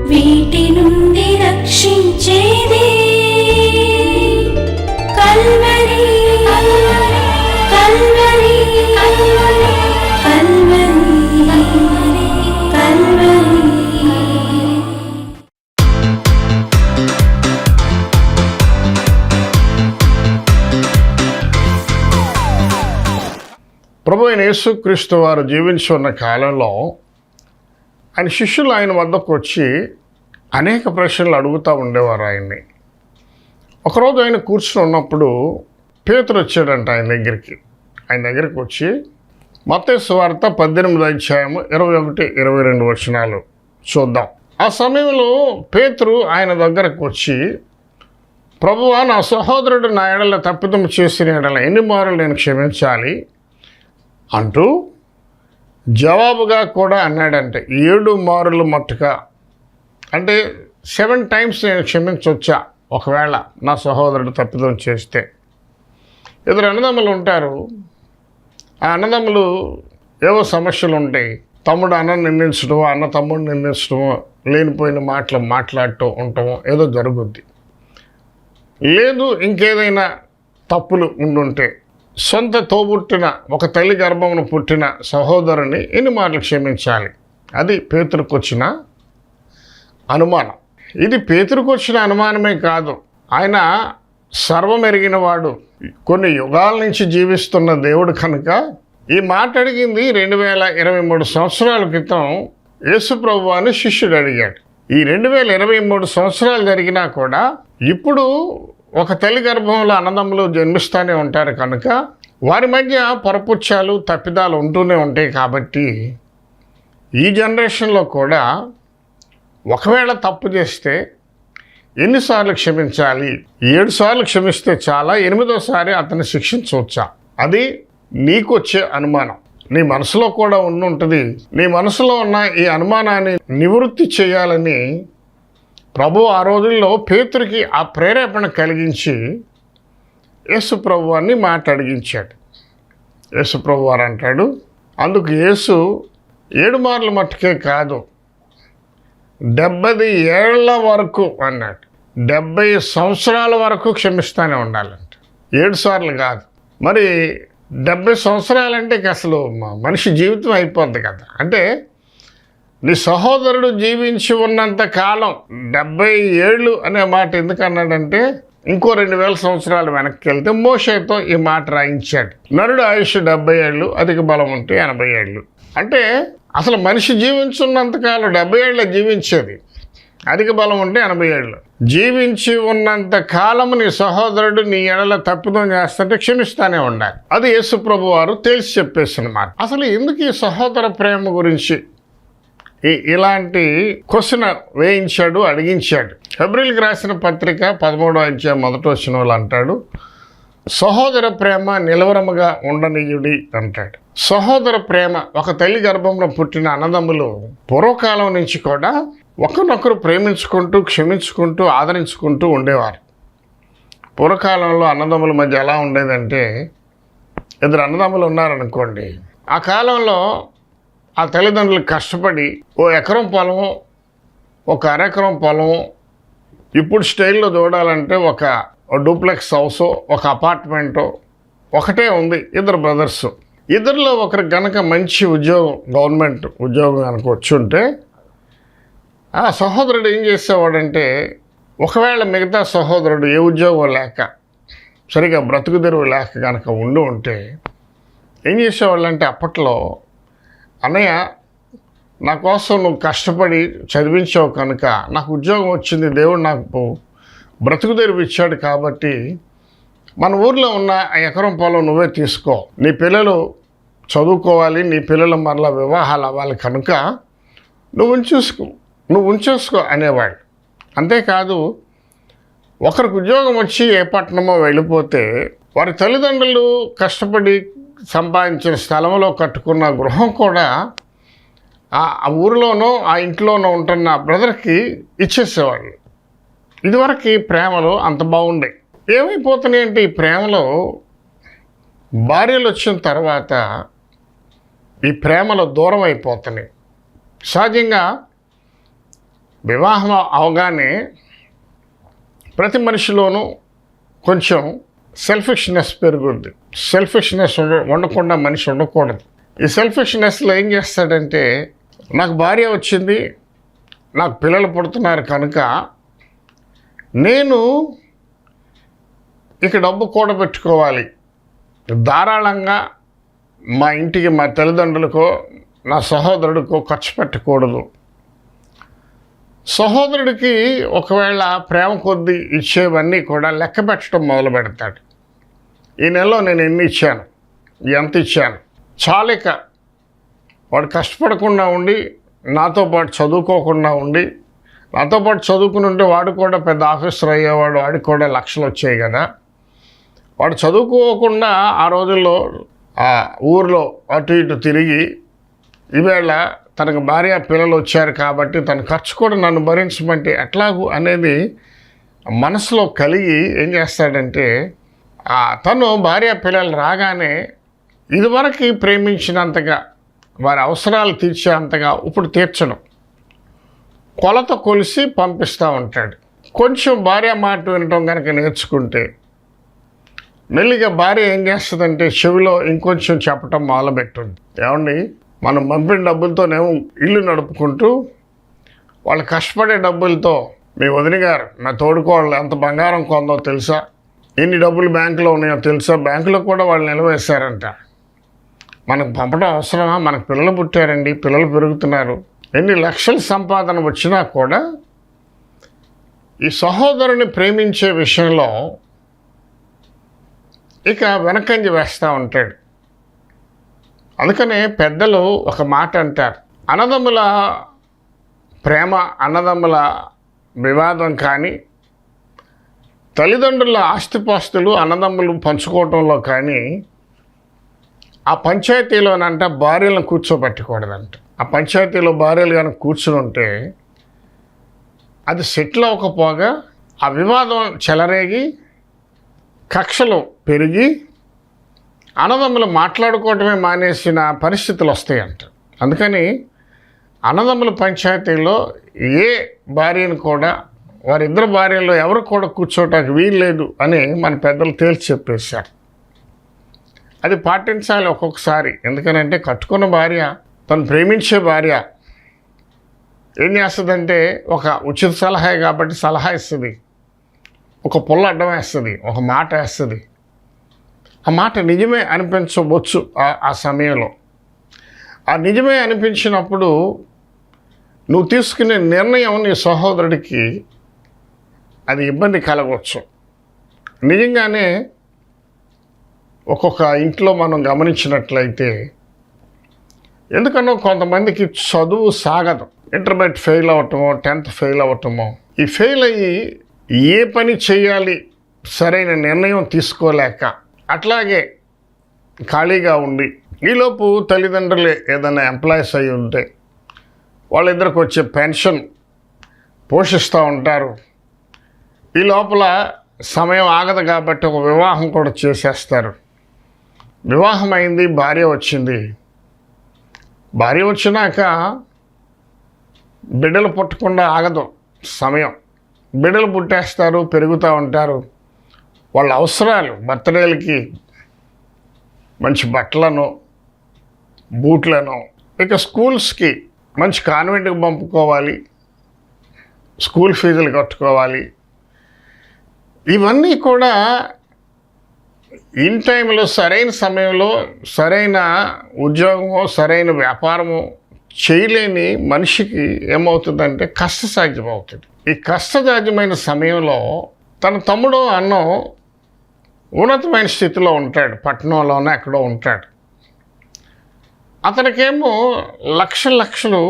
వీటి నుండి రక్షించేది Calvary Calvary Calvary Calvary. ప్రభు అయిన యేసుక్రీస్తు వారు జీవించి ఉన్న కాలంలో ఆయన శిష్యులు ఆయన వద్దకు వచ్చి అనేక ప్రశ్నలు అడుగుతూ ఉండేవారు ఆయన్ని. ఒకరోజు ఆయన కూర్చుని ఉన్నప్పుడు పేతురు వచ్చాడంట ఆయన దగ్గరికి వచ్చి మత్తయి సువార్త 18వ అధ్యాయము 21-22 వచనాలు చూద్దాం. ఆ సమయంలో పేతురు ఆయన దగ్గరకు వచ్చి, ప్రభువా, నా సహోదరుడు నా ఎడల తప్పిదం చేసిన ఎడల ఎన్ని మారులు నేను క్షమించాలి అంటూ జవాబుగా కూడా అన్నాడంటే 7 మారులు మట్టుగా, అంటే 7 times నేను క్షమించవచ్చా ఒకవేళ నా సహోదరుడు తప్పిదం చేస్తే. ఇద్దరు అన్నదమ్ములు ఉంటారు. ఆ అన్నదమ్ములు ఏవో సమస్యలు ఉంటాయి. తమ్ముడు అన్నను నిందించడమో, అన్న తమ్ముడు నిందించడమో, లేనిపోయిన మాటలు మాట్లాడటం ఉండటమో ఏదో జరుగుద్ది. లేదు ఇంకేదైనా తప్పులు ఉండుంటే సొంత తోబుట్టిన ఒక తల్లి గర్భమును పుట్టిన సహోదరుని ఎన్ని మాటలు క్షమించాలి? అది పేతురుకు వచ్చిన అనుమానం. ఇది పేతురుకు వచ్చిన అనుమానమే కాదు, ఆయన సర్వమెరిగిన వాడు, కొన్ని యుగాల నుంచి జీవిస్తున్న దేవుడు కనుక ఈ మాట అడిగింది 2023 సంవత్సరాల క్రితం యేసు ప్రభువుని శిష్యుడు అడిగాడు. ఈ 2023 సంవత్సరాలు జరిగినా కూడా ఇప్పుడు ఒక తల్లి గర్భంలో అన్నదమ్ములు జన్మిస్తూనే ఉంటారు కనుక వారి మధ్య పొరపుచ్చాలు తప్పిదాలు ఉంటూనే ఉంటాయి. కాబట్టి ఈ జనరేషన్లో కూడా ఒకవేళ తప్పు చేస్తే ఎన్నిసార్లు క్షమించాలి? 7 సార్లు క్షమిస్తే చాలా, 8వసారి అతన్ని శిక్షించవచ్చా? అది నీకు వచ్చే అనుమానం, నీ మనసులో కూడా ఉంటుంది. నీ మనసులో ఉన్న ఈ అనుమానాన్ని నివృత్తి చేయాలని ప్రభు ఆ రోజుల్లో పేతురికి ఆ ప్రేరేపణ కలిగించి యేసు ప్రభువాన్ని మాట అడిగించాడు. యేసు ప్రభువారు అంటాడు, అందుకు యేసు 7 మార్లు మట్టుకే కాదు 70 ఏళ్ల వరకు అన్నాడు. 70 సంవత్సరాల వరకు క్షమిస్తూనే ఉండాలంట, 7 సార్లు కాదు. మరి 70 సంవత్సరాలంటే అసలు మనిషి జీవితం అయిపోద్ది కదా. అంటే నీ సహోదరుడు జీవించి ఉన్నంత కాలం 70 ఏళ్ళు అనే మాట ఎందుకు అన్నాడంటే, ఇంకో 2000 సంవత్సరాలు వెనక్కి వెళ్తే మోషేతో ఈ మాట రాయించాడు. నరుడు ఆయుష్ 70 ఏళ్ళు, అధిక బలం ఉంటే 80 ఏళ్ళు. అంటే అసలు మనిషి జీవించున్నంతకాలం 70 ఏళ్ళ జీవించేది, అధిక బలం ఉంటే 80 ఏళ్ళు. జీవించి ఉన్నంత కాలము నీ సహోదరుడు నీ ఎడల తప్పిదం చేస్తుంటే క్షమిస్తానే ఉండాలి. అది యేసు ప్రభు వారు తేల్చి చెప్పేసిన మాట. అసలు ఎందుకు ఈ సహోదర ప్రేమ గురించి ఇలాంటి క్వశ్చన్ వేయించాడు, అడిగించాడు? హెబ్రీయులకు రాసిన పత్రిక 13వ అధ్యాయం 1వ వచనంలో అంటాడు, సహోదర ప్రేమ నిలవరముగా ఉండనీయుడి అంటాడు. సహోదర ప్రేమ, ఒక తల్లి గర్భంలో పుట్టిన అన్నదమ్ములు పూర్వకాలం నుంచి కూడా ఒకరినొకరు ప్రేమించుకుంటూ, క్షమించుకుంటూ, ఆదరించుకుంటూ ఉండేవారు. పూర్వకాలంలో అన్నదమ్ముల మధ్య ఎలా ఉండేదంటే, ఇద్దరు అన్నదమ్ములు ఉన్నారనుకోండి, ఆ కాలంలో ఆ తల్లిదండ్రులు కష్టపడి 1 ఎకరం పొలము, 1 అరెకరం పొలము, ఇప్పుడు స్టైల్లో చూడాలంటే ఒక డూప్లెక్స్ హౌసో, ఒక అపార్ట్మెంటో ఒకటే ఉంది. ఇద్దరు బ్రదర్స్, ఇద్దరిలో ఒకరికి కనుక మంచి ఉద్యోగం, గవర్నమెంట్ ఉద్యోగం కనుక వచ్చి ఉంటే ఆ సహోదరుడు ఏం చేసేవాడంటే, ఒకవేళ మిగతా సహోదరుడు ఏ ఉద్యోగం లేక, సరిగా బ్రతుకు తెరువు లేక కనుక ఉంటే ఏం చేసేవాళ్ళంటే, అప్పట్లో అన్నయ్య నా కోసం నువ్వు కష్టపడి చదివించావు కనుక నాకు ఉద్యోగం వచ్చింది, దేవుడు నాకు బ్రతుకు తెరువు ఇచ్చాడు, కాబట్టి మన ఊర్లో ఉన్న 1 ఎకరం పొలం నువ్వే తీసుకో, నీ పిల్లలు చదువుకోవాలి, నీ పిల్లలు మరలా వివాహాలు అవ్వాలి కనుక నువ్వు ఉంచేసుకో అనేవాడు. అంతేకాదు, ఒకరికి ఉద్యోగం వచ్చి ఏ పట్టణమో వెళ్ళిపోతే వారి తల్లిదండ్రులు కష్టపడి సంపాదించిన స్థలంలో కట్టుకున్న గృహం కూడా ఆ ఊరిలోనో ఆ ఇంట్లోనో ఉంటున్న బ్రదర్కి ఇచ్చేసేవాళ్ళు. ఇదివరకు ప్రేమలో అంత బాగుండే. ఏమైపోతున్నాయి అంటే, ఈ ప్రేమలో భార్యలు వచ్చిన తర్వాత ఈ ప్రేమలో దూరం అయిపోతున్నాయి. సహజంగా వివాహం అవగానే ప్రతి మనిషిలోనూ కొంచెం సెల్ఫిష్నెస్ పెరుగుద్ది. సెల్ఫిష్నెస్ ఉండకుండా మనిషి ఉండకూడదు. ఈ సెల్ఫిష్నెస్లో ఏం చేస్తాడంటే, నాకు భార్య వచ్చింది, నాకు పిల్లలు పుడుతున్నారు కనుక నేను ఇక డబ్బు కూడబెట్టుకోవాలి, ధారాళంగా మా ఇంటికి, మా తల్లిదండ్రులకో నా సహోదరుడికో ఖర్చు పెట్టకూడదు. సహోదరుడికి ఒకవేళ ప్రేమ కొద్దీ ఇచ్చేవన్నీ కూడా లెక్క పెట్టడం మొదలు పెడతాడు. ఈ నెలలో నేను ఎన్ని ఇచ్చాను, ఎంత ఇచ్చాను, చాలిక వాడు కష్టపడకుండా ఉండి, నాతో పాటు చదువుకోకుండా ఉండి, నాతో పాటు చదువుకుని ఉంటే వాడు కూడా పెద్ద ఆఫీసర్ అయ్యేవాడు, వాడికి కూడా లక్షలు వచ్చాయి కదా. వాడు చదువుకోకుండా ఆ రోజుల్లో ఆ ఊరిలో అటు ఇటు తిరిగి ఈవేళ తనకు భార్య పిల్లలు వచ్చారు కాబట్టి తన ఖర్చు కూడా నన్ను భరించమంటే ఎట్లాగూ అనేది మనసులో కలిగి ఏం చేస్తాడంటే, తను భార్య పిల్లలు రాగానే ఇదివరకు ప్రేమించినంతగా, వారి అవసరాలు తీర్చే అంతగా ఇప్పుడు తీర్చడం, కొలత కొలిసి పంపిస్తూ ఉంటాడు. కొంచెం భార్య మాట వినటం కనుక నేర్చుకుంటే మెల్లిగా భార్య ఏం చేస్తుందంటే చెవిలో ఇంకొంచెం చెప్పటం మొదలుపెట్టుంది. ఏమండి, మనం పంపిన డబ్బులతోనేమో ఇల్లు నడుపుకుంటూ, వాళ్ళు కష్టపడే డబ్బులతో మీ వదిన గారు, నా తోడుకోళ్ళు ఎంత బంగారం కొందో తెలుసా, ఎన్ని డబ్బులు బ్యాంకులో ఉన్నాయో తెలుసా, బ్యాంకులో కూడా వాళ్ళు నిలవేశారంట. మనకు పంపడం అవసరమా, మనకు పిల్లలు పుట్టారండి, పిల్లలు పెరుగుతున్నారు. ఎన్ని లక్షల సంపాదన వచ్చినా కూడా ఈ సహోదరుని ప్రేమించే విషయంలో ఇక వెనకంజ వేస్తూ ఉంటాడు. అందుకనే పెద్దలు ఒక మాట అంటారు, అన్నదమ్ముల ప్రేమ, అన్నదమ్ముల వివాదం కానీ, తల్లిదండ్రుల ఆస్తిపాస్తులు అన్నదమ్ములు పంచుకోవటంలో కానీ, ఆ పంచాయతీలోనంట భార్యలను కూర్చోబెట్టకూడదంట. ఆ పంచాయతీలో భార్యలు కానీ కూర్చుని ఉంటే అది సెటిల్ అవ్వకపోగా ఆ వివాదం చెలరేగి కక్షలు పెరిగి అన్నదమ్ములు మాట్లాడుకోవటమే మానేసిన పరిస్థితులు వస్తాయంట. అందుకని అన్నదమ్ముల పంచాయతీలో ఏ భార్యను కూడా, వారిద్దరు భార్యల్లో ఎవరు కూడా కూర్చోటానికి వీలు లేదు అని మన పెద్దలు తేల్చి చెప్పేశారు. అది పాటించాలి ఒక్కొక్కసారి. ఎందుకనంటే కట్టుకున్న భార్య, తను ప్రేమించే భార్య ఏం చేస్తుందంటే, ఒక ఉచిత సలహా కాబట్టి సలహా ఇస్తుంది, ఒక పుల్ల అడ్డం వేస్తుంది, ఒక మాట వేస్తుంది. ఆ మాట నిజమే అనిపించవచ్చు ఆ సమయంలో. ఆ నిజమే అనిపించినప్పుడు నువ్వు తీసుకునే నిర్ణయం నీ సహోదరుడికి అది ఇబ్బంది కలగవచ్చు. నిజంగానే ఒక్కొక్క ఇంట్లో మనం గమనించినట్లయితే, ఎందుకనో కొంతమందికి చదువు సాగదు. ఇంటర్మీడియట్ ఫెయిల్ అవ్వటమో, 10th ఫెయిల్ అవ్వటమో, ఈ ఫెయిల్ అయ్యి ఏ పని చేయాలి సరైన నిర్ణయం తీసుకోలేక అట్లాగే ఖాళీగా ఉండి, ఈలోపు తల్లిదండ్రులు ఏదైనా ఎంప్లాయీస్ అయి ఉంటే వాళ్ళిద్దరికి వచ్చే పెన్షన్ పోషిస్తూ ఉంటారు. ఈ లోపల సమయం ఆగదు కాబట్టి ఒక వివాహం కూడా చేసేస్తారు. వివాహం అయింది, భార్య వచ్చింది. భార్య వచ్చినాక బిడ్డలు పుట్టకుండా ఆగదు సమయం. బిడ్డలు పుట్టేస్తారు, పెరుగుతూ ఉంటారు. వాళ్ళ అవసరాలు, బర్త్డేలకి మంచి బట్టలను, బూట్లను, ఇక స్కూల్స్కి మంచి కాన్వెంట్కి పంపుకోవాలి, స్కూల్ ఫీజులు కట్టుకోవాలి. ఇవన్నీ కూడా ఇన్ టైంలో, సరైన సమయంలో సరైన ఉద్యోగమో సరైన వ్యాపారమో చేయలేని మనిషికి ఏమవుతుందంటే కష్టసాధ్యం అవుతుంది. ఈ కష్టసాధ్యమైన సమయంలో తన తమ్ముడో అన్నో ఉన్నతమైన స్థితిలో ఉంటాడు, పట్టణంలోనే ఎక్కడో ఉంటాడు. అతనికేమో లక్షలు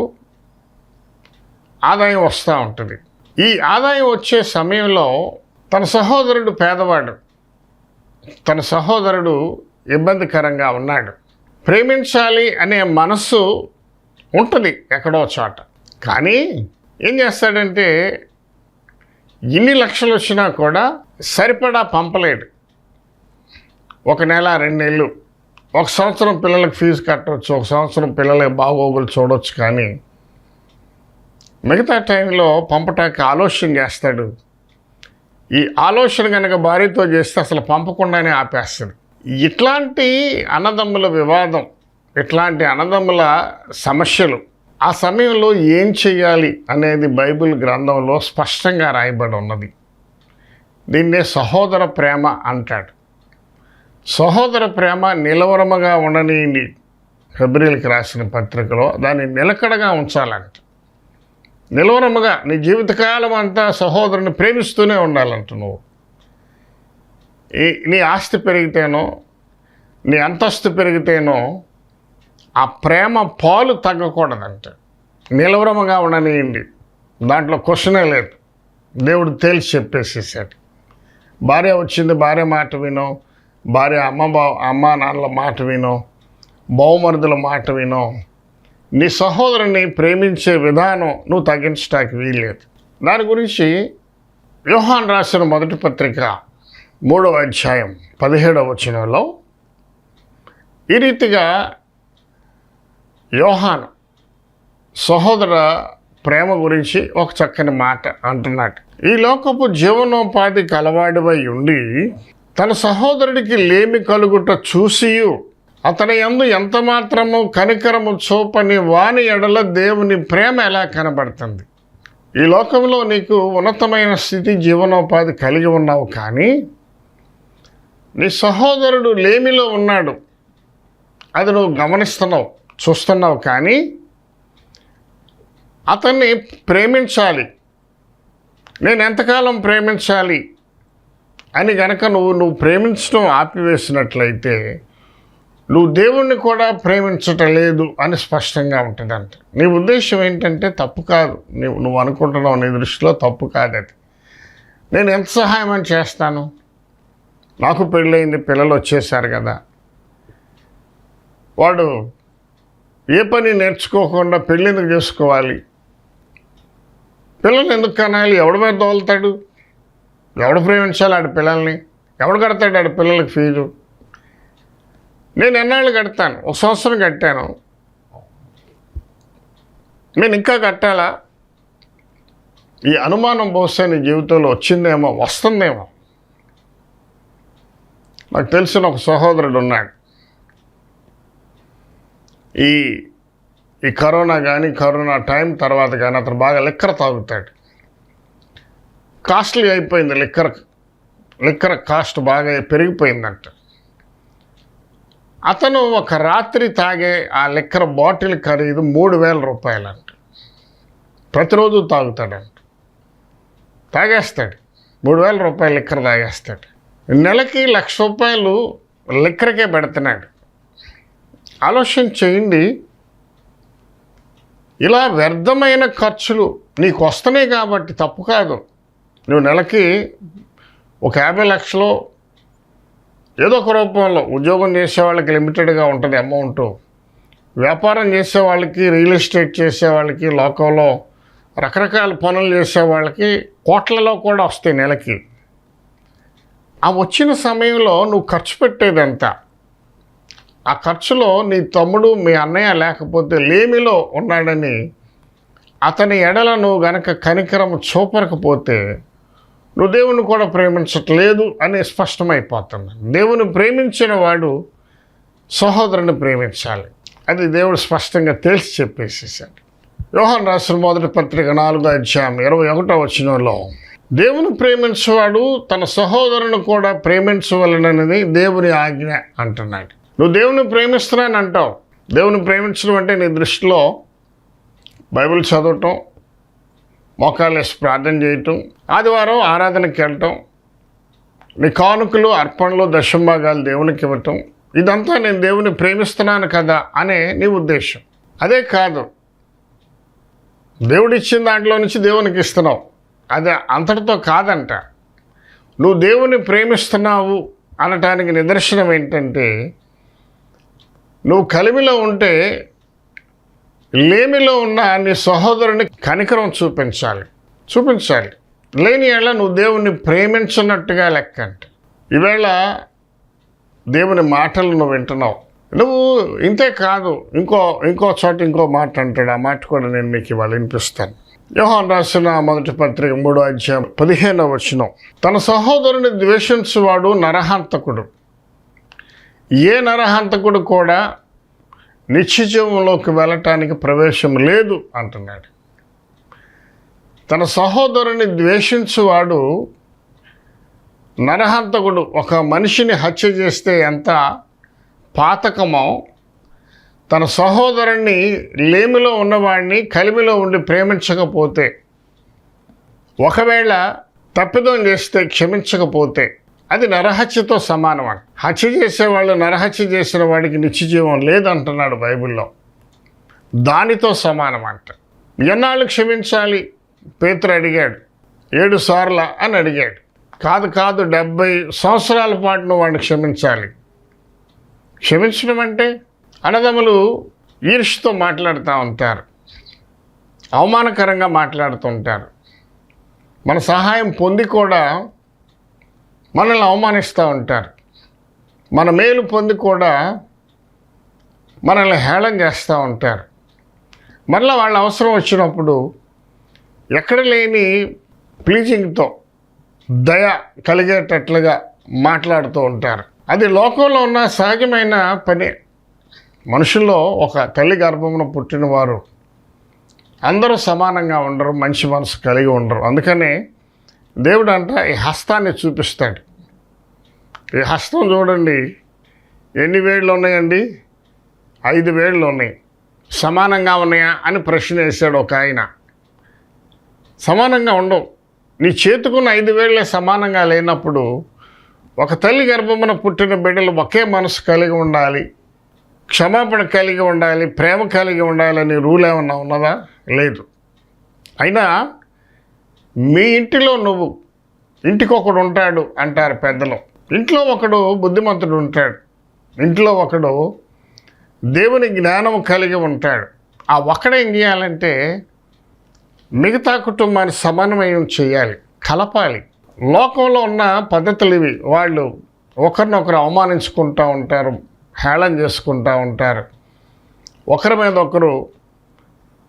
ఆదాయం వస్తూ ఉంటుంది. ఈ ఆదాయం వచ్చే సమయంలో తన సహోదరుడు పేదవాడు, తన సహోదరుడు ఇబ్బందికరంగా ఉన్నాడు. ప్రేమించాలి అనే మనస్సు ఉంటుంది ఎక్కడో చోట. కానీ ఏం చేస్తాడంటే, ఇన్ని లక్షలు వచ్చినా కూడా సరిపడా పంపలేడు. 1 నెల, 2 నెలలు, 1 సంవత్సరం పిల్లలకు ఫీజు కట్టవచ్చు, 1 సంవత్సరం పిల్లలకి బాగోగులు చూడవచ్చు. కానీ మిగతా టైంలో పంపటానికి ఆలోచన చేస్తాడు. ఈ ఆలోచన కనుక భార్యతో చేస్తే అసలు పంపకుండానే ఆపేస్తాడు. ఇట్లాంటి అన్నదమ్ముల వివాదం, ఇట్లాంటి అన్నదమ్ముల సమస్యలు, ఆ సమయంలో ఏం చేయాలి అనేది బైబిల్ గ్రంథంలో స్పష్టంగా రాయబడి ఉన్నది. దీన్నే సహోదర ప్రేమ అంటాడు. సహోదర ప్రేమ నిలవరముగా ఉండని హెబ్రీయులకు రాసిన పత్రికలో దాన్ని నిలకడగా ఉంచాలంట. నిలవరముగా నీ జీవితకాలం అంతా సహోదరుని ప్రేమిస్తూనే ఉండాలంట. నువ్వు నీ ఆస్తి పెరిగితేనో, నీ అంతస్తు పెరిగితేనో ఆ ప్రేమ పాలు తగ్గకూడదంట. నిలవరముగా ఉండనియండి, దాంట్లో క్వశ్చనే లేదు. దేవుడు తేల్చి చెప్పేసేసాడు. భార్య వచ్చింది, భార్య మాట వినో, భార్య అమ్మ నాన్నల మాట వినో, బహుమరుదుల మాట వినో, నీ సహోదరుని ప్రేమించే విధానం నువ్వు తగ్గించడానికి వీల్లేదు. దాని గురించి యోహాను రాసిన మొదటి పత్రిక 3వ అధ్యాయం 17వ వచనంలో ఈ రీతిగా యోహాను సహోదర ప్రేమ గురించి ఒక చక్కని మాట అంటున్నాడు. ఈ లోకపు జీవనోపాధికి అలవాడివై ఉండి తన సహోదరుడికి లేమి కలుగుట చూసియు అతని యందు ఎంత మాత్రము కనికరము చూపని వాని ఎడల దేవుని ప్రేమ ఎలా కనబడుతుంది? ఈ లోకంలో నీకు ఉన్నతమైన స్థితి, జీవనోపాధి కలిగి ఉన్నావు, కానీ నీ సహోదరుడు లేమిలో ఉన్నాడు, అది నువ్వు గమనిస్తున్నావు, చూస్తున్నావు. కానీ అతన్ని ప్రేమించాలి. నేను ఎంతకాలం ప్రేమించాలి అని గనక నువ్వు ప్రేమించడం ఆపివేసినట్లయితే నువ్వు దేవుణ్ణి కూడా ప్రేమించటం లేదు అని స్పష్టంగా ఉంటుందంట. నీ ఉద్దేశం ఏంటంటే తప్పు కాదు, నువ్వు అనుకుంటున్నావు, నీ దృష్టిలో తప్పు కాదు అది. నేను ఎంత సహాయం అని చేస్తాను, నాకు పెళ్ళయింది, పిల్లలు వచ్చేసారు కదా, వాడు ఏ పని నేర్చుకోకుండా పెళ్ళి ఎందుకు చేసుకోవాలి, పిల్లల్ని ఎందుకు కనాలి, ఎవడి మీద తోలుతాడు, ఎవడు ప్రేమించాలి ఆడి పిల్లల్ని, ఎవడు కడతాడు ఆడి పిల్లలకి ఫీజు? నేను ఎన్నాళ్ళు కడతాను, 1 సంవత్సరం కట్టాను, నేను ఇంకా కట్టాలా? ఈ అనుమానం బహుశా నీ జీవితంలో వచ్చిందేమో, వస్తుందేమో. నాకు తెలిసిన ఒక సహోదరుడు ఉన్నాడు. ఈ కరోనా టైం తర్వాత కానీ అతను బాగా లిక్కర్ తాగుతాడు. కాస్ట్లీ అయిపోయింది, లిక్కర్ కాస్ట్ బాగా పెరిగిపోయిందంట. అతను ఒక రాత్రి తాగే ఆ లిక్కర్ బాటిల్ ఖరీదు 3,000 రూపాయలంట. ప్రతిరోజు తాగుతాడంట, తాగేస్తాడు. 3,000 రూపాయలు లిక్కర్ తాగేస్తాడు. నెలకి 1,00,000 రూపాయలు లిక్కర్కే పెడుతున్నాడు. ఆలోచన చేయండి. ఇలా వ్యర్థమైన ఖర్చులు నీకు వస్తున్నాయి కాబట్టి తప్పు కాదు. నువ్వు నెలకి ఒక 50 లక్షలు ఏదో ఒక రూపంలో, ఉద్యోగం చేసే వాళ్ళకి లిమిటెడ్గా ఉంటుంది అమౌంటు, వ్యాపారం చేసే వాళ్ళకి, రియల్ ఎస్టేట్ చేసే వాళ్ళకి, లోకంలో రకరకాల పనులు చేసే వాళ్ళకి కోట్లలో కూడా వస్తాయి నెలకి. ఆ వచ్చిన సమయంలో నువ్వు ఖర్చు పెట్టేదంతా, ఆ ఖర్చులో నీ తమ్ముడు, మీ అన్నయ్య లేకపోతే లేమిలో ఉన్నాడని అతని ఎడల నువ్వు గనక కనికరం చూపకపోతే నువ్వు దేవుని కూడా ప్రేమించట్లేదు అని స్పష్టమైపోతుంది. దేవుని ప్రేమించిన వాడు సహోదరుని ప్రేమించాలి. అది దేవుడు స్పష్టంగా తెలిసి చెప్పేసేసాడు. యోహాను రాసిన మొదటి పత్రిక 4వ అధ్యాయం 21వ వచనంలో దేవుని ప్రేమించేవాడు తన సహోదరుని కూడా ప్రేమించవలనని దేవుని ఆజ్ఞ అంటున్నాడు. నువ్వు దేవుని ప్రేమిస్తున్నాను అంటావు. దేవుని ప్రేమించడం అంటే నీ దృష్టిలో బైబిల్ చదవటం, మోకాళ్ళు వేసి ప్రార్థన చేయటం, ఆదివారం ఆరాధనకి వెళ్ళటం, నీ కానుకలు, అర్పణలు, దశంభాగాలు దేవునికి ఇవ్వటం, ఇదంతా నేను దేవుని ప్రేమిస్తున్నాను కదా అనే నీ ఉద్దేశం. అదే కాదు, దేవుడిచ్చిన దాంట్లో నుంచి దేవునికి ఇస్తున్నావు, అది అంతటితో కాదంట. నువ్వు దేవుని ప్రేమిస్తున్నావు అనటానికి నిదర్శనం ఏంటంటే, నువ్వు కలిమిలో ఉంటే లేమిలో ఉన్న నీ సహోదరుని కనికరం చూపించాలి. లేని ఏళ్ళ నువ్వు దేవుణ్ణి ప్రేమించినట్టుగా లెక్క అంట. ఈవేళ దేవుని మాటలు నువ్వు వింటున్నావు. నువ్వు ఇంతే కాదు, ఇంకో చోట ఇంకో మాట అంటాడు. ఆ మాట కూడా నేను మీకు ఇవాళ వినిపిస్తాను. యోహాను రాసిన మొదటి పత్రిక 3వ అధ్యాయం 15వ వచనం, తన సహోదరుని ద్వేషించువాడు నరహంతకుడు, ఏ నరహంతకుడు కూడా నిత్యజీవంలోకి వెళ్ళటానికి ప్రవేశం లేదు అంటున్నాడు. తన సహోదరుని ద్వేషించువాడు నరహంతకుడు. ఒక మనిషిని హత్య చేస్తే ఎంత పాతకమో, తన సహోదరుణ్ణి లేమిలో ఉన్నవాడిని కలిమిలో ఉండి ప్రేమించకపోతే, ఒకవేళ తప్పిదం చేస్తే క్షమించకపోతే అది నరహత్యతో సమానం అంట. హత్య చేసేవాళ్ళు నరహత్య చేసిన వాడికి నిత్యజీవం లేదంటున్నాడు బైబిల్లో. దానితో సమానం అంట. ఎన్నాళ్ళు క్షమించాలి పేతురు అడిగాడు. 7 సార్లు అని అడిగాడు. కాదు 70 సంవత్సరాల పాటు నువ్వు వాడిని క్షమించాలి. క్షమించడం అంటే అన్నదమ్ములు ఈర్ష్యతో మాట్లాడుతూ ఉంటారు, అవమానకరంగా మాట్లాడుతుంటారు. మన సహాయం పొంది కూడా మనల్ని అవమానిస్తూ ఉంటారు. మన మేలు పొంది కూడా మనల్ని హేళన చేస్తూ ఉంటారు. మరలా వాళ్ళ అవసరం వచ్చినప్పుడు ఎక్కడ లేని ప్లీజింగ్తో దయ కలిగేటట్లుగా మాట్లాడుతూ ఉంటారు. అది లోకంలో ఉన్న సహజమైన పని. మనుషుల్లో ఒక తల్లి గర్భమున పుట్టిన వారు అందరూ సమానంగా ఉండరు, మంచి మనసు కలిగి ఉండరు. అందుకనే దేవుడు అంట ఈ హస్తాన్ని చూపిస్తాడు. ఈ హస్తం చూడండి, ఎన్ని వేళ్ళు ఉన్నాయండి? 5 వేళ్ళు ఉన్నాయి. సమానంగా ఉన్నాయా అని ప్రశ్న వేశాడు ఒక ఆయన. సమానంగా ఉండవు. నీ చేతుకున్న 5 వేళ్ళే సమానంగా లేనప్పుడు ఒక తల్లి గర్భమున పుట్టిన బిడ్డలు ఒకే మనసు కలిగి ఉండాలి, క్షమాపణ కలిగి ఉండాలి, ప్రేమ కలిగి ఉండాలని రూల్ ఏమన్నా ఉన్నదా? లేదు. అయినా మీ ఇంటిలో నువ్వు, ఇంటికి ఒకడు ఉంటాడు అంటారు పెద్దలు. ఇంట్లో ఒకడు బుద్ధిమంతుడు ఉంటాడు, ఇంట్లో ఒకడు దేవుని జ్ఞానం కలిగి ఉంటాడు. ఆ ఒక్కడేం చేయాలంటే మిగతా కుటుంబాన్ని సమన్వయం చేయాలి, కలపాలి. లోకంలో ఉన్న పద్ధతులు ఇవి. వాళ్ళు ఒకరినొకరు అవమానించుకుంటూ ఉంటారు, హేళన చేసుకుంటూ ఉంటారు, ఒకరి మీద ఒకరు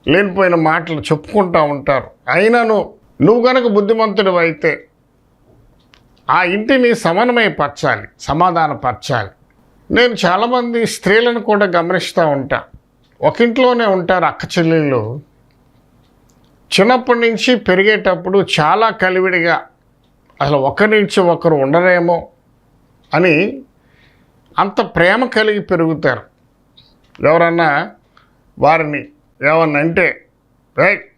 లేనిపోయిన మాటలు చెప్పుకుంటూ ఉంటారు. అయినను నువ్వు కనుక బుద్ధిమంతుడు అయితే ఆ ఇంటిని సమన్వయపరచాలి, సమాధానపరచాలి. నేను చాలామంది స్త్రీలను కూడా గమనిస్తూ ఉంటా. ఒక ఇంట్లోనే ఉంటారు అక్క చెల్లెళ్ళు. చిన్నప్పటి నుంచి పెరిగేటప్పుడు చాలా కలివిడిగా అసలు ఒకరి నుంచి ఒకరు ఉండరేమో అని అంత ప్రేమ కలిగి పెరుగుతారు. ఎవరన్నా వారిని ఏమన్నా అంటే,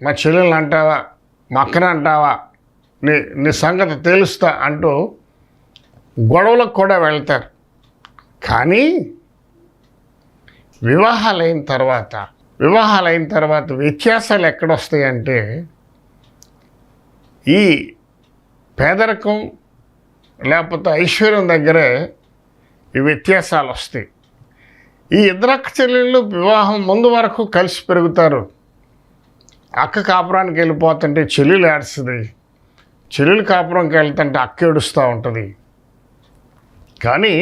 మా చెల్లెల్ని అంటావా, మా అక్కని అంటావా, నీ సంగతి తెలుస్తా అంటూ గొడవలకు కూడా వెళ్తారు. కానీ వివాహాలైన తర్వాత వ్యత్యాసాలు ఎక్కడొస్తాయంటే ఈ పేదరికం లేకపోతే ఐశ్వర్యం దగ్గరే ఈ వ్యత్యాసాలు వస్తాయి. ఈ ఇద్దరు అక్క చెల్లెళ్ళు వివాహం ముందు వరకు కలిసి పెరుగుతారు. అక్క కాపురానికి వెళ్ళిపోతుంటే చెల్లెలు ఏడుస్తుంది, చెల్లెలు కాపురంకి వెళ్తుంటే అక్క ఏడుస్తూ ఉంటుంది. కానీ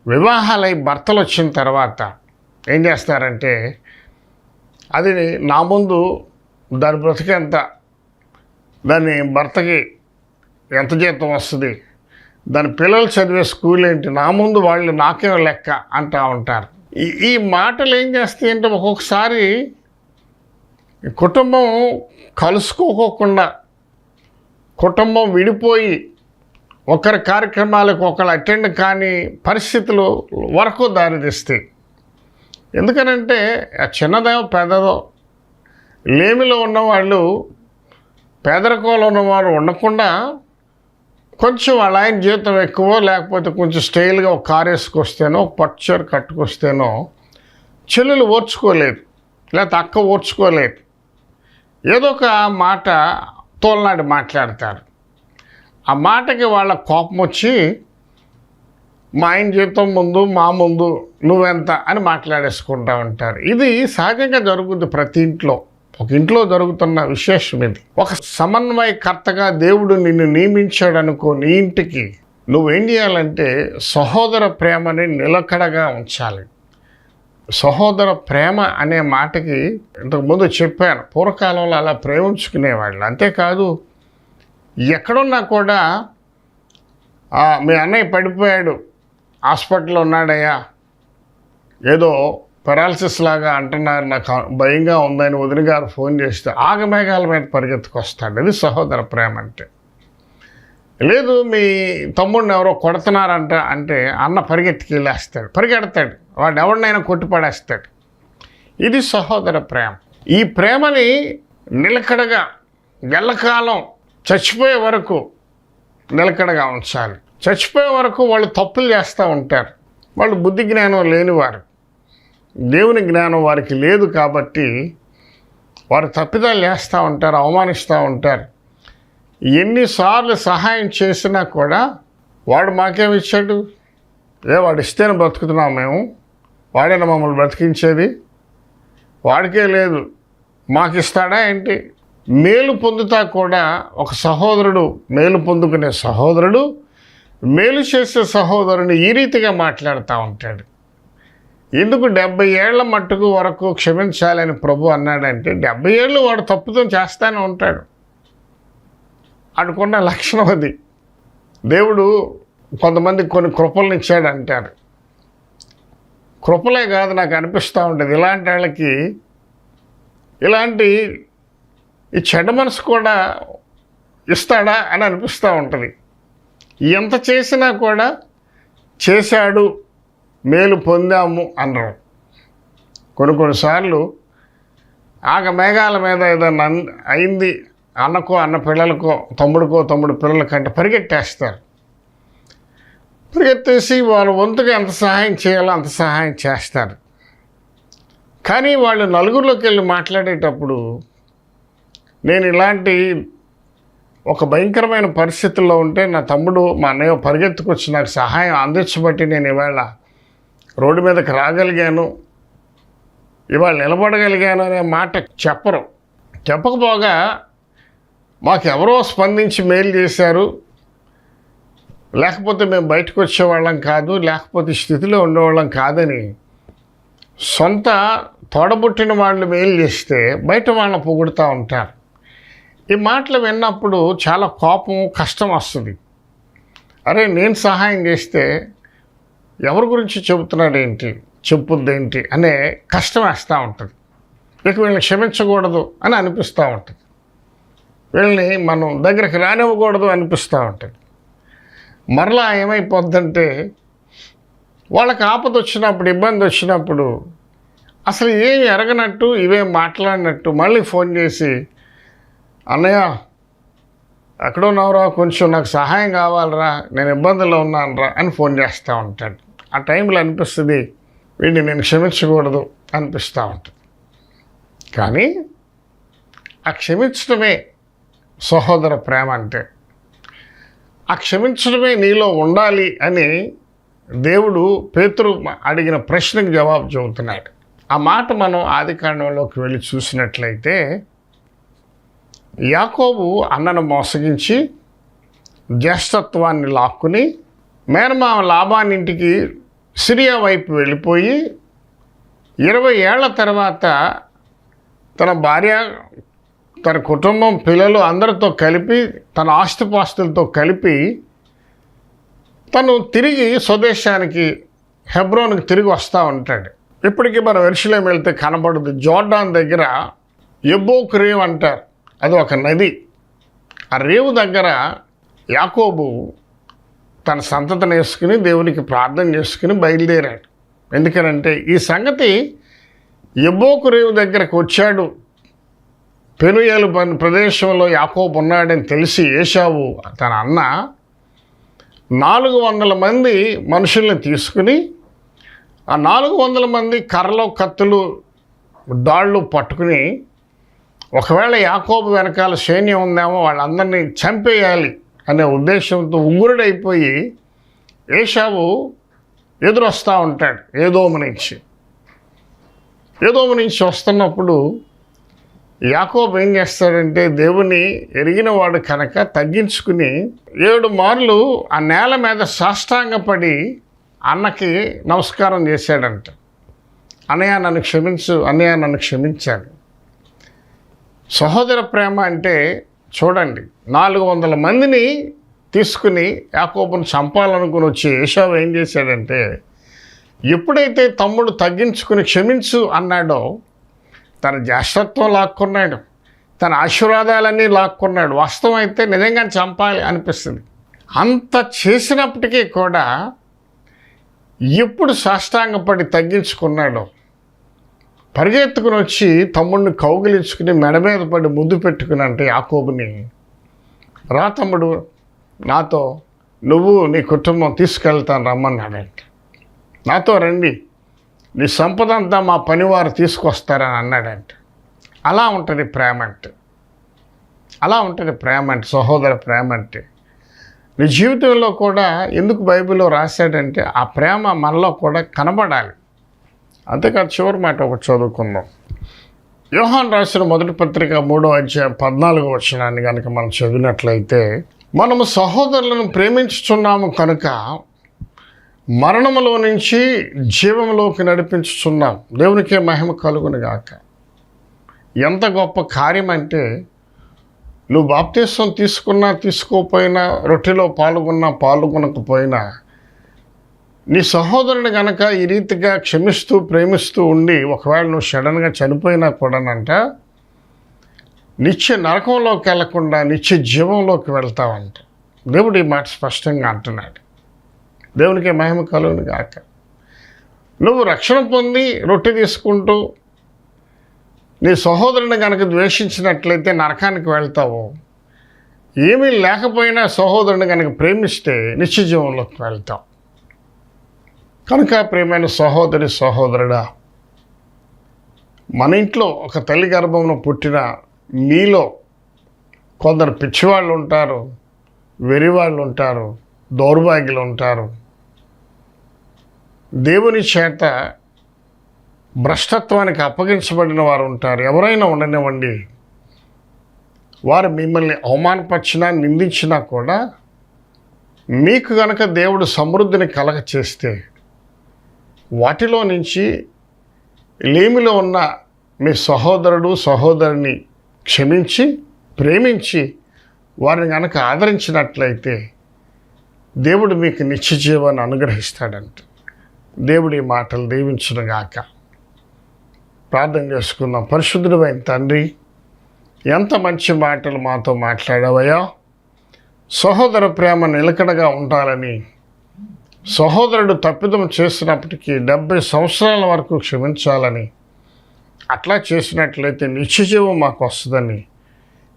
వివాహాలై భర్తలు వచ్చిన తర్వాత ఏం చేస్తారంటే, అది నా ముందు దాని బ్రతికెంత, దాని భర్తకి ఎంత జీతం వస్తుంది, దాని పిల్లలు చదివే స్కూల్ ఏంటి, నా ముందు వాళ్ళు నాకేం లెక్క అంటూ ఉంటారు. ఈ మాటలు ఏం చేస్తాయంటే ఒక్కొక్కసారి కుటుంబం కలుసుకోకుండా, కుటుంబం విడిపోయి ఒకరి కార్యక్రమాలకు ఒకరు అటెండ్ కాని పరిస్థితులు వరకు దారితీస్తాయి. ఎందుకనంటే చిన్నదో పెద్దదో లేమిలో ఉన్నవాళ్ళు, పేదరికంలో ఉన్నవారు ఉండకుండా కొంచెం వాళ్ళ ఆయన జీతం ఎక్కువ లేకపోతే కొంచెం స్టైల్గా ఒక కారు వేసుకొస్తేనో, ఒక పట్టు చీర కట్టుకొస్తేనో చెల్లెలు ఓర్చుకోలేదు, లేకపోతే అక్క ఓర్చుకోలేదు. ఏదో ఒక మాట తోలనాడి మాట్లాడతారు. ఆ మాటకి వాళ్ళ కోపం వచ్చి మా ఆయన జీతం ముందు మా ముందు నువ్వెంత అని మాట్లాడేసుకుంటూ ఉంటారు. ఇది సహజంగా జరుగుతుంది ప్రతి ఇంట్లో. ఒక ఇంట్లో జరుగుతున్న విశేషం ఇది. ఒక సమన్వయకర్తగా దేవుడు నిన్ను నియమించాడు అనుకో. నీ ఇంటికి నువ్వేం చేయాలంటే సహోదర ప్రేమని నిలకడగా ఉంచాలి. సహోదర ప్రేమ అనే మాటకి ఇంతకుముందు చెప్పాను, పూర్వకాలంలో అలా ప్రేమించుకునేవాళ్ళు. అంతేకాదు ఎక్కడున్నా కూడా మీ అన్నయ్య పడిపోయాడు, హాస్పిటల్లో ఉన్నాడయ్యా, ఏదో పెరాలసిస్ లాగా అంటున్నారు, నాకు భయంగా ఉందని వదిన గారు ఫోన్ చేస్తే ఆగమేఘాల మీద పరిగెత్తుకొస్తాడు. అది సహోదర ప్రేమ అంటే. లేదు మీ తమ్ముడిని ఎవరో కొడుతున్నారంట అంటే అన్న పరిగెడతాడు, వాడు ఎవరినైనా కొట్టిపడేస్తాడు. ఇది సహోదర ప్రేమ. ఈ ప్రేమని నిలకడగా ఎల్లకాలం చచ్చిపోయే వరకు నిలకడగా ఉంచాలి. చచ్చిపోయే వరకు వాళ్ళు తప్పులు చేస్తూ ఉంటారు. వాళ్ళు బుద్ధి జ్ఞానం లేనివారు, దేవుని జ్ఞానం వారికి లేదు కాబట్టి వారు తప్పిదాలు చేస్తూ ఉంటారు, అవమానిస్తూ ఉంటారు. ఎన్నిసార్లు సహాయం చేసినా కూడా వాడు మాకేమి ఇచ్చాడు, వాడు ఇస్తేనే బ్రతుకుతున్నాం మేము, వాడైనా మమ్మల్ని బ్రతికించేది, వాడికే లేదు మాకు ఇస్తాడా ఏంటి? మేలు పొందుతా కూడా ఒక సహోదరుడు, మేలు పొందుకునే సహోదరుడు మేలు చేసే సహోదరుని ఈ రీతిగా మాట్లాడుతూ ఉంటాడు. ఎందుకు 70 ఏళ్ల మట్టుకు వరకు క్షమించాలని ప్రభు అన్నాడంటే 70 ఏళ్ళు వాడు తప్పుతో చేస్తూనే ఉంటాడు. అనుకున్న లక్షణం అది. దేవుడు కొంతమంది కొన్ని కృపలను ఇచ్చాడు అంటారు. కృపలే కాదు, నాకు అనిపిస్తూ ఉంటుంది ఇలాంటి వాళ్ళకి ఇలాంటి ఈ చెడ్డ మనసు కూడా ఇస్తాడా అని అనిపిస్తూ ఉంటుంది. ఎంత చేసినా కూడా చేశాడు, మేలు పొందాము అనరు. కొన్నిసార్లు మేఘాల మీద ఏదైనా అయింది అన్నకో అన్న పిల్లలకో తమ్ముడు పిల్లలకంటే పరిగెట్టేస్తారు. పరిగెత్తేసి వాళ్ళ వంతుగా ఎంత సహాయం చేయాలో అంత సహాయం చేస్తారు. కానీ వాళ్ళు నలుగురిలోకి వెళ్ళి మాట్లాడేటప్పుడు నేను ఇలాంటి ఒక భయంకరమైన పరిస్థితుల్లో ఉంటే నా తమ్ముడు మా అన్నయ్య పరిగెత్తుకొచ్చి నాకు సహాయం అందించబట్టి నేను ఇవాళ రోడ్డు మీదకి రాగలిగాను, ఇవాళ నిలబడగలిగాను అనే మాట చెప్పరు. చెప్పకపోగా మాకెవరో స్పందించి మేలు చేశారు, లేకపోతే మేము బయటకు వచ్చేవాళ్ళం కాదు, లేకపోతే స్థితిలో ఉండేవాళ్ళం కాదని సొంత తోడబుట్టిన వాళ్ళు మేలు చేస్తే బయట వాళ్ళని పొగుడుతూ ఉంటారు. ఈ మాటలు విన్నప్పుడు చాలా కోపం, కష్టం వస్తుంది. అరే నేను సహాయం చేస్తే ఎవరి గురించి చెప్పుద్దేంటి అనే కష్టం వేస్తూ ఉంటుంది. ఇక వీళ్ళని క్షమించకూడదు అని అనిపిస్తూ ఉంటుంది, వీళ్ళని మనం దగ్గరికి రానివ్వకూడదు అనిపిస్తూ ఉంటుంది. మరలా ఏమైపోద్దంటే వాళ్ళకి ఆపద వచ్చినప్పుడు, ఇబ్బంది వచ్చినప్పుడు అసలు ఏమి ఎరగనట్టు ఇవేం మాట్లాడినట్టు మళ్ళీ ఫోన్ చేసి అన్నయ్య ఎక్కడున్నావురా, కొంచెం నాకు సహాయం కావాలరా, నేను ఇబ్బందుల్లో ఉన్నానురా అని ఫోన్ చేస్తూ ఉంటాడు. ఆ టైంలో అనిపిస్తుంది వీడిని నేను క్షమించకూడదు అనిపిస్తూ ఉంటుంది. కానీ ఆ క్షమించడమే సహోదర ప్రేమ అంటే. ఆ క్షమించడమే నీలో ఉండాలి అని దేవుడు పేతురు అడిగిన ప్రశ్నకు జవాబు చెబుతున్నాడు. ఆ మాట మనం ఆదికాండంలోకి వెళ్ళి చూసినట్లయితే యాకోబు అన్నను మోసగించి జ్యేష్ఠత్వాన్ని లాక్కుని మేనమామ లాబానింటికి సిరియా వైపు వెళ్ళిపోయి 20 ఏళ్ల తర్వాత తన భార్య, తన కుటుంబం, పిల్లలు అందరితో కలిపి, తన ఆస్తిపాస్తులతో కలిపి తను తిరిగి స్వదేశానికి హెబ్రోన్కి తిరిగి వస్తూ ఉంటాడు. ఇప్పటికీ మనం యెరూషలేము వెళ్తే కనబడదు. జోర్డాన్ దగ్గర యబ్బోకు రేవు అంటారు, అది ఒక నది. ఆ రేవు దగ్గర యాకోబు తన సంతతిని వేసుకుని దేవునికి ప్రార్థన చేసుకుని బయలుదేరాడు. ఎందుకనంటే ఈ సంగతి యబ్బోకు రేవు దగ్గరకు వచ్చాడు, పెనుయేలు ప్రదేశంలో యాకోబు ఉన్నాడని తెలిసి ఏశావు తన అన్న 400 మంది మనుషుల్ని తీసుకుని ఆ 400 మంది కర్రలు, కత్తులు, డాళ్ళు పట్టుకుని ఒకవేళ యాకోబు వెనకాల సైన్యం ఉందేమో వాళ్ళందరినీ చంపేయాలి అనే ఉద్దేశంతో ఉగ్రుడైపోయి ఏశావు ఎదురొస్తూ ఉంటాడు. ఏదోము నుంచి వస్తున్నప్పుడు యాకోబు ఏం చేస్తాడంటే దేవుని ఎరిగినవాడు కనుక తగ్గించుకుని 7 మార్లు ఆ నేల మీద సాష్టాంగపడి అన్నకి నమస్కారం చేశాడంట. అన్నయ్య నన్ను క్షమించు, అన్నయ్య నన్ను క్షమించాను. సహోదర ప్రేమ అంటే చూడండి, 400 మందిని తీసుకుని యాకోబును చంపాలనుకుని వచ్చి ఏశావు ఏం చేశాడంటే, ఎప్పుడైతే తమ్ముడు తగ్గించుకుని క్షమించు అన్నాడో తన జ్యేష్ఠత్వం లాక్కున్నాడు, తన ఆశీర్వాదాలన్నీ లాక్కున్నాడు. వాస్తవం అయితే నిజంగా చంపాలి అనిపిస్తుంది. అంత చేసినప్పటికీ కూడా ఎప్పుడు సాష్టాంగపడి తగ్గించుకున్నాడో పరిగెత్తుకుని వచ్చి తమ్ముడిని కౌగిలించుకుని మెడ మీద పడి ముద్దు పెట్టుకుని అంటే యాకోబుని, రా తమ్ముడు నాతో, నువ్వు నీ కుటుంబం తీసుకెళ్తాను రమ్మన్నాడంటే, నాతో రండి, నీ సంపద అంతా మా పనివారు తీసుకొస్తారని అన్నాడంటే. అలా ఉంటుంది ప్రేమ అంటే, అలా ఉంటుంది ప్రేమ అంటే, సహోదర ప్రేమ అంటే. నీ జీవితంలో కూడా ఎందుకు బైబిల్లో రాశాడంటే ఆ ప్రేమ మనలో కూడా కనబడాలి. అంతేకాదు చివరి మాట ఒకటి చదువుకుందాం. యోహాను రాసిన మొదటి పత్రిక 3వ అధ్యాయం 14వ వచనాన్ని కనుక మనం చదివినట్లయితే, మనము సహోదరులను ప్రేమించుచున్నాము కనుక మరణములో నుంచి జీవంలోకి నడిపించుచున్నాం, దేవునికే మహిమ కలుగును గాక. ఎంత గొప్ప కార్యం అంటే, నువ్వు బాప్తిసం తీసుకున్నా తీసుకోకపోయినా, రొట్టెలో పాల్గొనకపోయినా, నీ సహోదరుని కనుక ఈ రీతిగా క్షమిస్తూ ప్రేమిస్తూ ఉండి ఒకవేళ నువ్వు సడన్గా చనిపోయినా కూడానంట నిత్య నరకంలోకి వెళ్లకుండా నిత్య జీవంలోకి వెళ్తావంట. దేవుడు ఈ మాట స్పష్టంగా అంటున్నాడు. దేవునికి మహిమ కలుగును గాక. నువ్వు రక్షణ పొంది రొట్టె తీసుకుంటూ నీ సహోదరుని కనుక ద్వేషించినట్లయితే నరకానికి వెళ్తావు. ఏమీ లేకపోయినా సహోదరుని కనుక ప్రేమిస్తే నిత్య జీవంలోకి వెళ్తావు. కనుక ప్రియమైన సహోదరి సహోదరుడా, మన ఇంట్లో ఒక తల్లి గర్భంలో పుట్టిన మీలో కొందరు పిచ్చివాళ్ళు ఉంటారు, వెరివాళ్ళు ఉంటారు, దౌర్భాగ్యులు ఉంటారు, దేవుని చేత భ్రష్టత్వానికి అప్పగించబడిన వారు ఉంటారు. ఎవరైనా ఉండనివ్వండి, వారు మిమ్మల్ని అవమానపరిచినా నిందించినా కూడా మీకు గనక దేవుడు సమృద్ధిని కలగ చేస్తే వాటిలో నుంచి లేమిలో ఉన్న మీ సహోదరుడు సహోదరుని క్షమించి ప్రేమించి వారిని కనుక ఆదరించినట్లయితే దేవుడు మీకు నిత్య జీవాన్ని అనుగ్రహిస్తాడంట. దేవుడి మాటలు దీవించునుగాక. ప్రార్థన చేసుకుందాం. పరిశుద్ధుడైన తండ్రి, ఎంత మంచి మాటలు మాతో మాట్లాడావయ్యా. సహోదర ప్రేమ నిలకడగా ఉండాలని, సహోదరుడు తప్పిదం చేసినప్పటికీ 70 సంవత్సరాల వరకు క్షమించాలని, అట్లా చేసినట్లయితే నిత్యజీవం మాకు వస్తుందని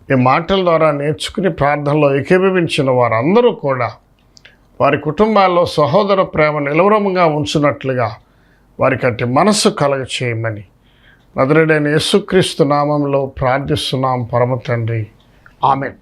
ఈ మాటల ద్వారా నేర్చుకుని ప్రార్థనలో ఏకీభవించిన వారందరూ కూడా వారి కుటుంబాల్లో సహోదర ప్రేమ నిలవరముగా ఉంచినట్లుగా వారికి అట్టి మనస్సు కలగ చేయమని నజరేయుడైన యేసుక్రీస్తు నామంలో ప్రార్థిస్తున్నాం పరమ తండ్రి. ఆమేన్.